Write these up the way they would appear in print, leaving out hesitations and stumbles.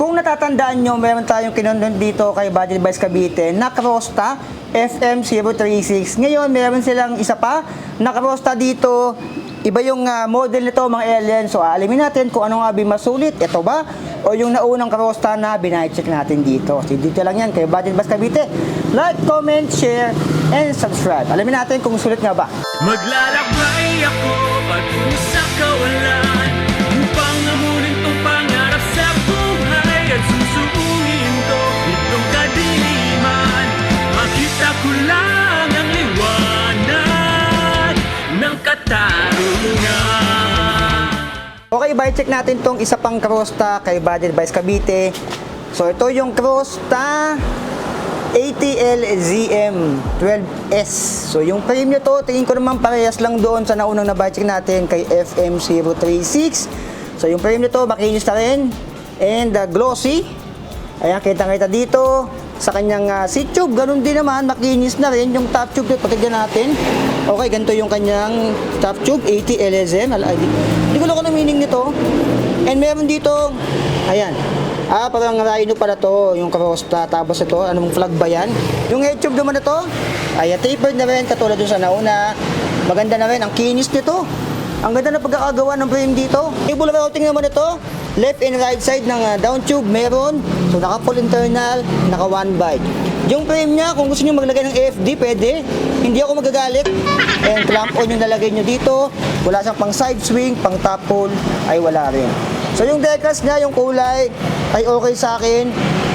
Kung natatandaan nyo, meron tayong kinondon dito kay Body Device Cavite na Crosta FM036. Ngayon, meron silang isa pa na Crosta dito. Iba yung model nito, mga alien. So, alamin natin kung ano nga masulit. Ito ba? O yung naunang Crosta na binay-check natin dito. So, dito lang yan kay Body Device Cavite. Like, comment, share, and subscribe. Alamin natin kung sulit nga ba. Maglalakbay ako patungo sa kawalan upang amunin tong pangarap sa buhay at susuungin to itong kadiliman. Makita ko lang ang liwanag ng katarungan. Okay, bike check natin tong isa pang Crosta kay Body Device Cavite. So, ito yung Crosta ATL-ZM12S. So, yung frame nyo to, tingin ko naman parehas lang doon sa naunang na bike check natin kay FM036. So, yung frame nito, makinis na rin. And glossy. Ayan, kita-kita dito. Sa kanyang seat tube, ganun din naman, makinis na rin. Yung top tube, patigyan natin. Okay, ganito yung kanyang top tube, ATL-ZM. Hindi ko lang kung meaning nito. And meron dito, ayan. Parang Rhino pala to, yung Crosta. Tapos ito, anong flag ba yan? Yung head tube naman na to, ay tapered na rin, katulad dun sa nauna. Maganda na rin, ang kinis nito. Ang ganda na pagkakagawa ng frame dito. Cable routing naman ito, left and right side ng down tube meron. So naka full internal, naka one byte. Yung frame niya, kung gusto niyo maglagay ng AFD, pwede. Hindi ako magagalit. And clamp on yung lalagay niyo dito. Wala siyang pang side swing, pang top pull, ay wala rin. So yung decals niya, yung kulay, ay okay sa akin.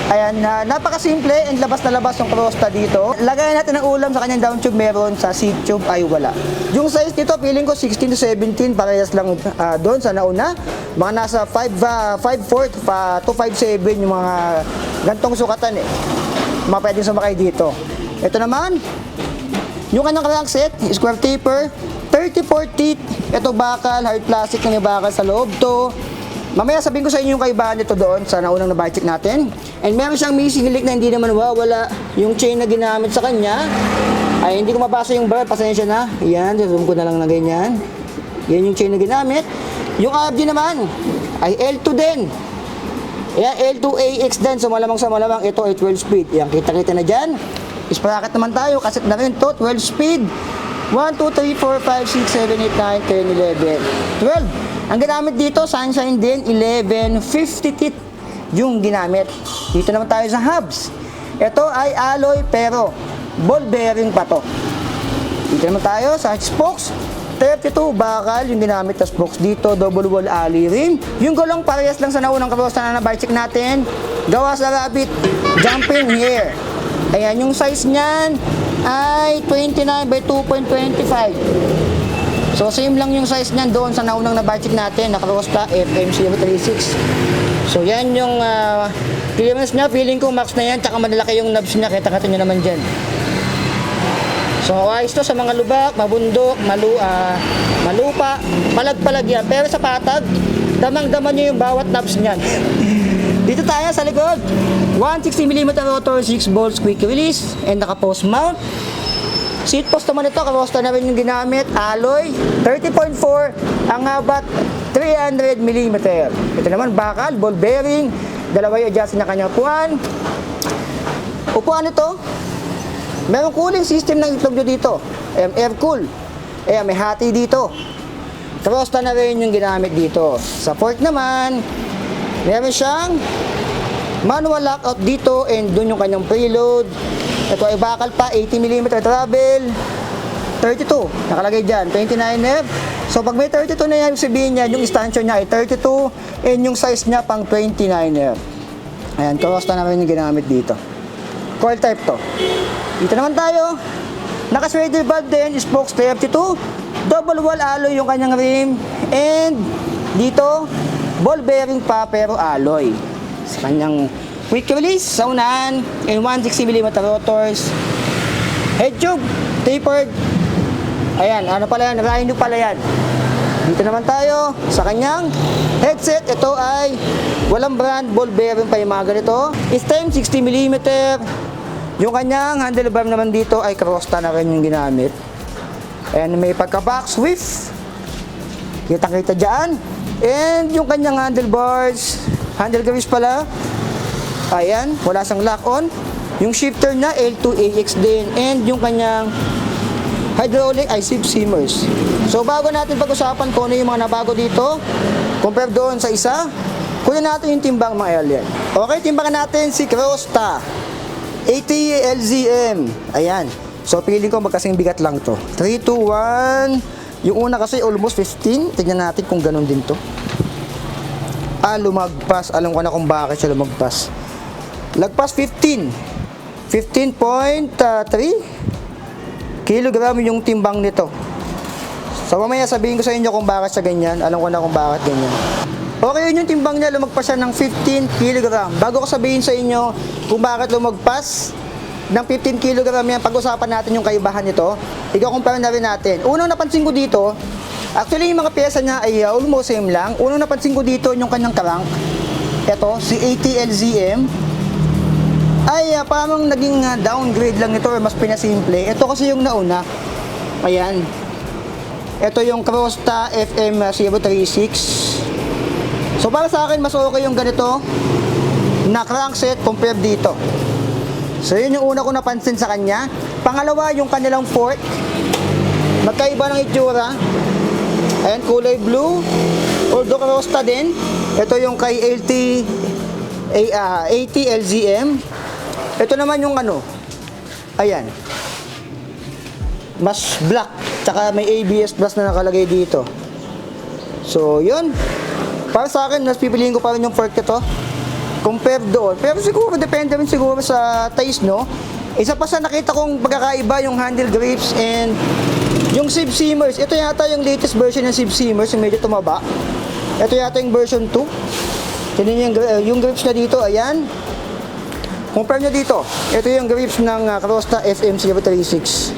Ayan, napakasimple and labas na labas yung Crosta dito. Lagayan natin ng ulam sa kanyang down tube, meron sa seat tube ay wala. Yung size nito, feeling ko 16 to 17, parehas lang doon sa nauna. Mga nasa 5'4 to 5'7 yung mga gantong sukatan eh. Mga pwedeng sumakay dito. Ito naman, yung kanyang crankset, square taper, 34 teeth. Ito bakal, hard plastic na may bakal sa loob to. Mamaya sabihin ko sa inyo yung kaibahan nito doon sa naunang na bike check natin. And meron siyang missing link na hindi naman wala. Yung chain na ginamit sa kanya, ay hindi ko mabasa yung bar, pasensya na. Yan, zoom ko na lang na ganyan. Yan yung chain na ginamit. Yung RFD naman, ay L2 din. Yan, L2AX din. So malamang sa malamang, ito ay 12 speed. Yan, kita-kita na dyan. Sprocket naman tayo, kaset na rin to, 12 speed. 1, 2, 3, 4, 5, 6, 7, 8, 9, 10, 11. 12. Ang ginamit dito, Sunshine din, 1150 teeth yung ginamit. Dito naman tayo sa hubs. Ito ay alloy pero ball bearing pa to. Dito naman tayo sa spokes. 32 bakal yung ginamit na spokes dito, double wall alloy rim. Yung gulong parehas lang sa naunang Crosta na bike check natin. Gawa sa rabbit, jumping here. Ayan, yung size niyan ay 29 by 2.25. So, same lang yung size niyan doon sa naunang na bike check natin, na Crosta FM036. So, yan yung clearance niya. Feeling ko max na yan, tsaka malalaki yung knobs niya. Kita-kita nyo naman dyan. So, ayos to sa mga lubak, mabundok, malupa, palag-palag yan. Pero sa patag, damang-daman nyo yung bawat knobs niyan. Dito tayo sa likod. 160mm rotor, 6 volts quick release, and naka-post mount. Seat post naman ito, Crosta na rin yung ginamit, alloy, 30.4, ang habat, 300mm. Ito naman, bakal, ball bearing, dalawa yung adjust na kanyang upuan. Upuan ito, merong cooling system ng itlog nyo dito, air cool. Ayan, may hati dito. Crosta na rin yung ginamit dito. Sa fork naman, meron siyang manual lockout dito and dun yung kanyang preload. Ito ay bakal pa, 80mm travel, 32, nakalagay dyan, 29F. So pag may 32 na yan, sabihin niya, yung stanchion niya ay 32, and yung size niya pang 29F. Ayan, Crosta na rin yung ginamit dito. Coil type to. Dito naman tayo, naka-sweater valve din, spokes 32, double wall alloy yung kanyang rim, and dito, ball bearing pa pero alloy. Sa kanyang quick release sa unahan, and 160mm rotors. Head tube, tapered. Ayan, ano pala yan? Rhino pala yan. Dito naman tayo sa kanyang headset. Ito ay walang brand, ball bearing pa yung mga ganito. Stem 60mm. Yung kanyang handlebar naman dito ay Crosta na rin yung ginamit. Ayan, may pagka-back swift. Kitang-kita dyan. And yung kanyang handlebars, handle grease pala, Ayan, wala siyang lock-on. Yung shifter na L2AX din. And yung kanyang hydraulic ay 6 seamers. So bago natin pag-usapan kung ano yung mga nabago dito, compare doon sa isa, kunin natin yung timbang mga alien. Okay, timbangan natin si Crosta 80 LZM. Ayan. So feeling ko magkasing bigat lang to. 3, 2, 1. Yung una kasi almost 15. Tignan natin kung ganun din to. Lumagpas. Alam ko na kung bakit siya lumagpas. Lagpas 15. 15.3 kilogram yung timbang nito. So mamaya sabihin ko sa inyo kung bakit siya ganyan. Alam ko na kung bakit ganyan. Okay, yun yung timbang niya, lumagpas siya ng 15 kg. Bago ko sabihin sa inyo kung bakit lumagpas ng 15 kg yan, pag-usapan natin yung kaibahan nito. I-compare na rin natin. Unang napansin ko dito, actually yung mga pyesa niya ay almost same lang. Unang napansin ko dito yung kanyang crank. Ito, si 80 LZM. Ay parang naging downgrade lang ito or mas pinasimple. Ito kasi yung nauna. Ayan. Ito yung Crosta FM036. So para sa akin mas okay yung ganito na crankset compared dito. So yun yung una ko napansin sa kanya. Pangalawa yung kanilang fork. Magkaiba ng itsura. Ayan, kulay blue. Although Crosta din. Ito yung kay 80 LZM. Ito naman yung ano. Ayan. Mas black. Tsaka may ABS plus na nakalagay dito. So yun. Para sa akin, mas pipiliin ko pa rin yung fork ito compare doon. Pero siguro, depende rin siguro sa taste, no? Isa pa sa nakita kong pagkakaiba, yung handle grips and yung sieve seamers. Ito yata yung latest version ng sieve seamers, yung medyo tumaba. Ito yata yung version 2. Tignan yung grips na dito, ayan. Compare nyo dito. Ito yung grips ng Crosta FM036.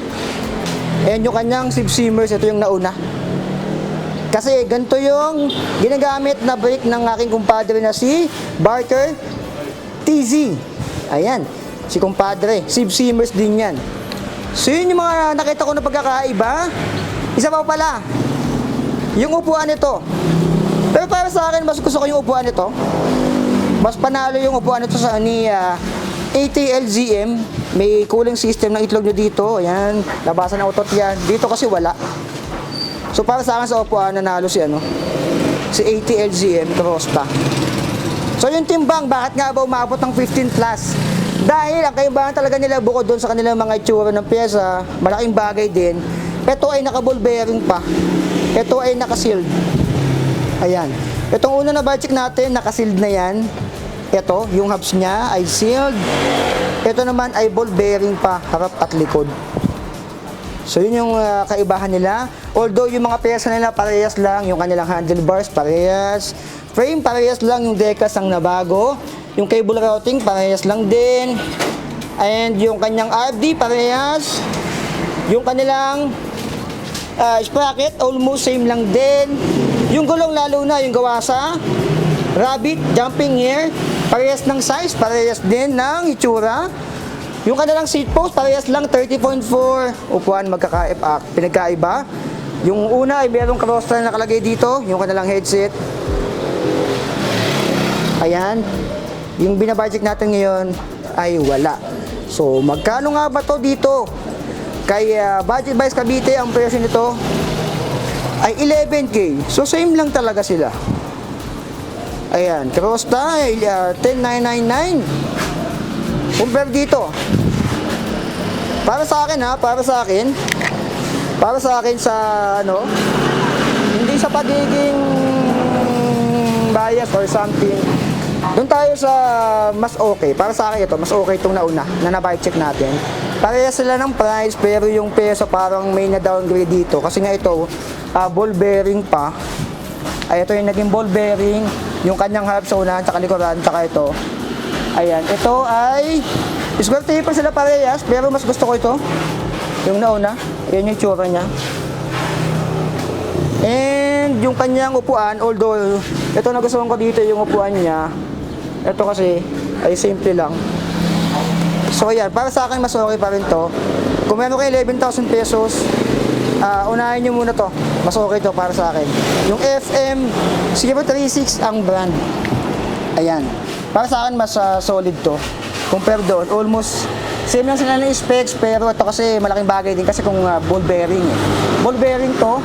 And yung kanyang sieve seamers, ito yung nauna. Kasi ganito yung ginagamit na brake ng aking kumpadre na si Barker TZ. Ayan, si kumpadre. Sieve seamers din yan. So yun yung mga nakita ko na pagkakaiba. Isa pa pala, yung upuan nito. Pero para sa akin, mas gusto ko yung upuan nito. Mas panalo yung upuan nito sa ni 80 LZM. May cooling system ng itlog nyo dito. Ayan, labasan ng utot yan. Dito kasi wala. So para sa akin sa upuan, nanalo si si 80 LZM Crosta. So yung timbang, bakit nga ba umabot ng 15 plus? Dahil ang kaibahan talaga nila bukod doon sa kanilang mga itsura ng pyesa, malaking bagay din. Ito ay naka-ball bearing pa. Ito ay naka-sealed. Ayan. Itong una na budget natin, naka-sealed na yan. Ito, yung hubs niya ay sealed. Ito naman ay ball bearing pa, harap at likod. So yun yung kaibahan nila. Although yung mga pyesa nila parehas lang, yung kanilang handlebars parehas, frame parehas lang, yung decals ang nabago, yung cable routing parehas lang din, and yung kanyang RFD parehas, yung kanilang sprocket almost same lang din, yung gulong lalo na yung gawa sa rabbit jumping gear, parehas ng size, parehas din ng itsura. Yung kanilang seat post, parehas lang 30.4. Upuan, pinagkaiba. Yung una ay merong Crosta na nakalagay dito. Yung kanilang headset. Ayan. Yung binabudget natin ngayon ay wala. So, magkano nga ba to dito? Kay Budget Buys Cavite, ang presyo nito ay 11K. So, same lang talaga sila. Ayan. Crosta ay 10,999. Compare dito. Para sa akin sa hindi sa pagiging bias or something. Doon tayo sa mas okay. Para sa akin ito, mas okay itong nauna na na-bike check natin. Parehas sila ng price pero yung peso parang may na-downgrade dito kasi nga ito ball bearing pa. Ay ito yung naging ball bearing, yung kanyang harap sa unahan sa kalikuran, saka ito. Ayan, ito ay square taper sila parehas, pero mas gusto ko ito. Yung nauna, ayan yung tsura niya. And yung kanyang upuan, although ito nagustuhan ko dito yung upuan niya. Ito kasi ay simple lang. So ayan, para sa akin mas okay pa rin to. Kung meron kayo 11,000 pesos, unahin nyo muna to. Mas okay to para sa akin. Yung FM036 ang brand. Ayan. Para sa akin, mas solid to. Compare doon, almost same lang sila ng specs, pero ito kasi malaking bagay din kasi kung ball bearing eh. Ball bearing to,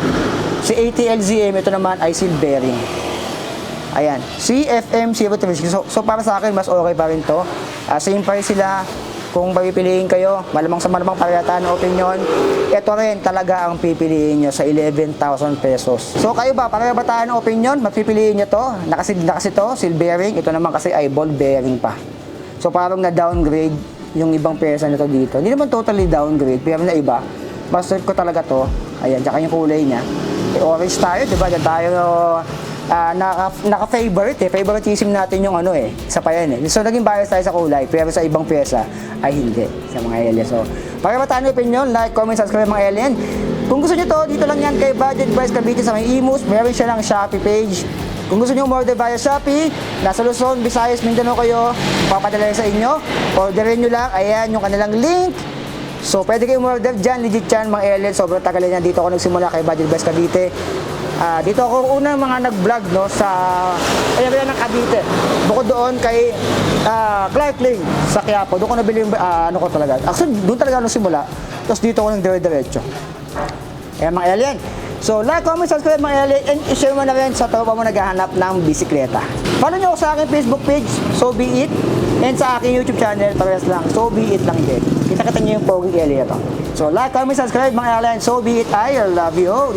si ATLZM, ito naman ay seal bearing. Ayan, CFM036. So para sa akin, mas okay pa rin to. Same price sila. Kung pipiliin kayo, malamang sa malamang parehata ng opinion, ito rin talaga ang pipiliin nyo sa 11,000 pesos. So kayo ba, pareha ba tayo ng opinion? Mapipiliin nyo to? Nakasil na kasi to, seal bearing. Ito naman kasi ay ball bearing pa. So parang na-downgrade yung ibang pyesa nito dito. Hindi naman totally downgrade, pero na iba. Mas trip ko talaga to. Ayan, tsaka yung kulay niya. Orange tayo, di ba? Diyan tayo naka-favorite eh. Favoritism natin yung ano eh. Isa pa yan eh. So naging bias tayo sa kulay, pero sa ibang pyesa ay hindi. Sa mga alien. So, para ba tayo ng opinion, like, comment, subscribe mga alien. Kung gusto nyo to, dito lang yan kay Budget Price Cavite sa may Imus. Meron siya lang Shopee page. Kung gusto nyo order via Shopee, nasa Luzon, Visayas, Mindanao kayo, papadala sa inyo. Orderin nyo lang, ayan yung kanilang link. So, pwede kayo order dyan, legit yan mga alien. Sobrang tagal yan. Dito ako nagsimula kay Budget Price Cavite. Dito ako unang mga nag-vlog no, sa area ng Cavite. Bukod doon kay Clark Ling sa Quiapo. Doon ko nabili yung ano ko talaga. Actually, doon talaga ako simula. Tapos dito ako nang dire-diretso. Ayan mga alien. So, like, comment, subscribe mga alien, and i-share mo na rin sa tropa mo naghahanap ng bisikleta. Follow nyo ako sa aking Facebook page, So Be It, and sa aking YouTube channel, parehas lang, So Be It lang din. Kita-kita nyo yung pogi alien ito. So, like, comment, subscribe mga alien, So Be It, I love you.